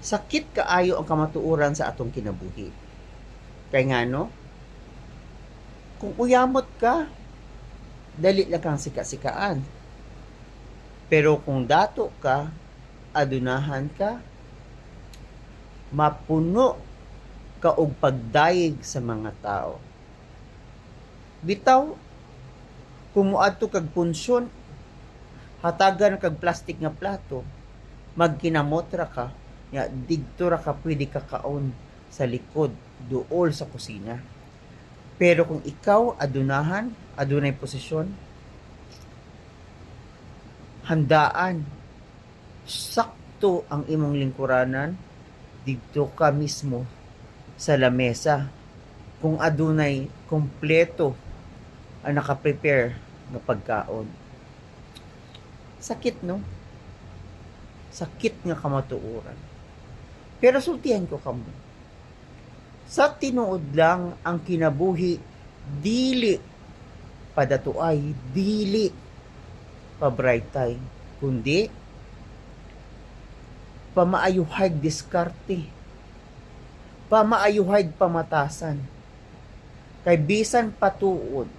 Sakit kaayo ang kamatuoran sa atong kinabuhi. Kay ngano, kung uyamot ka, dali lang kang sika-sikaan. Pero kung dato ka, adunahan ka, mapuno ka og pagdayeg sa mga tao. Bitaw, kung muadto kag punsyon, hatagan kag plastic nga plato, magkinamotra ka, ya digto ra ka pwede ka kaon sa likod, duol sa kusina. Pero kung ikaw adunahan, adunay posisyon, handaan, sakto ang imong lingkuranan, dito ka mismo sa lamesa. Kung adunay kompleto ang nakaprepare nga pagkaon. Sakit, no? Sakit nga kamatuoran. Pero sultihan ko kamo. Sa tinuod lang ang kinabuhi, dili padatuay, dili pabraytay, kundi pamaayuhag diskarte, pamaayuhag pamatasan. Kay bisan patuod,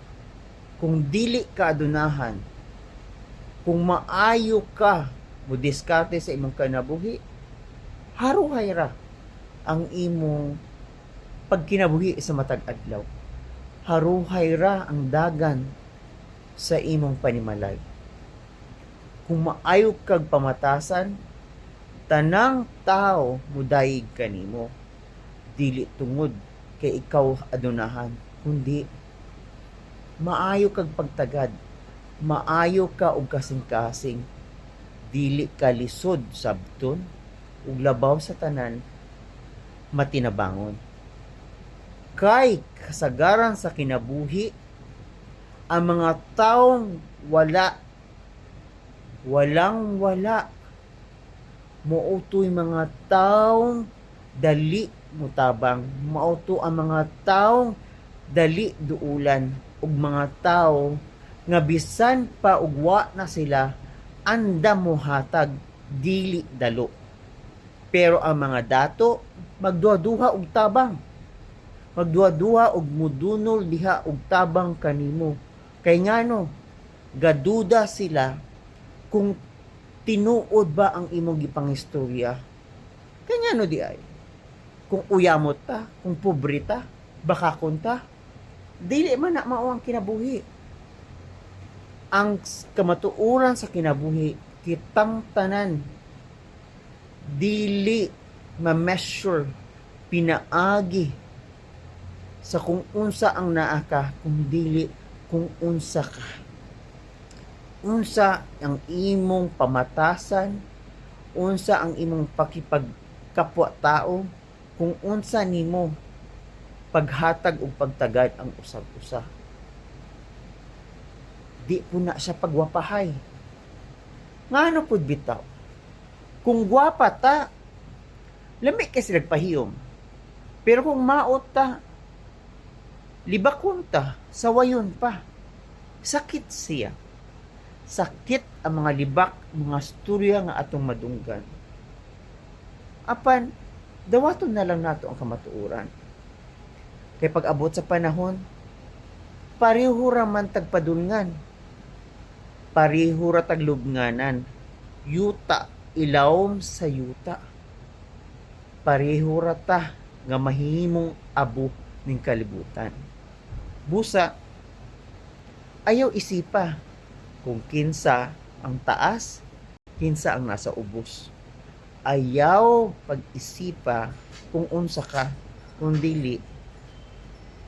kung dili ka adunahan, kung maayo ka mo diskarte sa imong kinabuhi, haruhay ra ang imong pagkinabuhi sa matag adlaw. Haruhay ra ang dagan sa imong panimalay. Kung maayo kag pamatasan, tanang tao mudayeg kanimo. Dili tungod kay ikaw adunahan, kundi maayo kag pagtagad, maayo ka og kasing-kasing, dili ka lisod sabton ug labaw sa tanan matinabangon. Kay kasagaran sa kinabuhi, ang mga taong walang-wala, mautoy mga taong dali mutabang, mauto ang mga taong dali duulan, ug mga tao nga bisan pa ugwa na sila, andam mo hatag, dili dalo. Pero ang mga dato, magduha-duha og tabang. Magduha-duha og mudunol diha og tabang kanimo. Kay ngano, gaduda sila kung tinuod ba ang imong gipangistorya. Kay ngano di ay? Kung uyamot ta, kung pobre ta, bakakon ta, dili man na mao ang kinabuhi. Ang kamatuoran sa kinabuhi, kitang tanan, dili ma-measure, pinaagi sa kung unsa ang naa ka, kung dili kung unsa ka. Unsa ang imong pamatasan, unsa ang imong pakipagkapwa tao, kung unsa nimo paghatag ug pagtagad ang usab-usa. Di po na siya pagwapahay. Ngano pud bitaw? Kung gwapa ta, lami kay sila pahiyom. Pero kung maot ta, libakon ta, sawayon pa. Sakit siya. Sakit ang mga libak, mga storya nga atong madunggan. Apan, dawaton na lang nato ang kamatuoran. Kay pag-abot sa panahon, pareho ra man tagpadulngan. Pareho ra taglubnganan. Yuta, ilawom sa yuta. Pareho ra ta nga mahimong abo ning kalibutan. Busa, ayaw isipa kung kinsa ang taas, kinsa ang nasa ubos. Ayaw pag-isipa kung unsa ka, kung dili,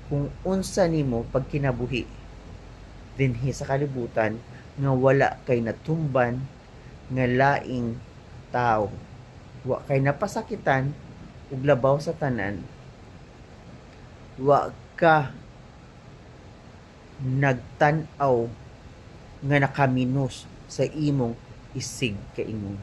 kung unsa nimo pagkinabuhi dinhi sa kalibutan nga wala kay natumban nga laing tao. Wa kay napasakitan ug labaw sa tanan. Wa ka nagtan-aw nga nakaminos sa imong isig kaingon.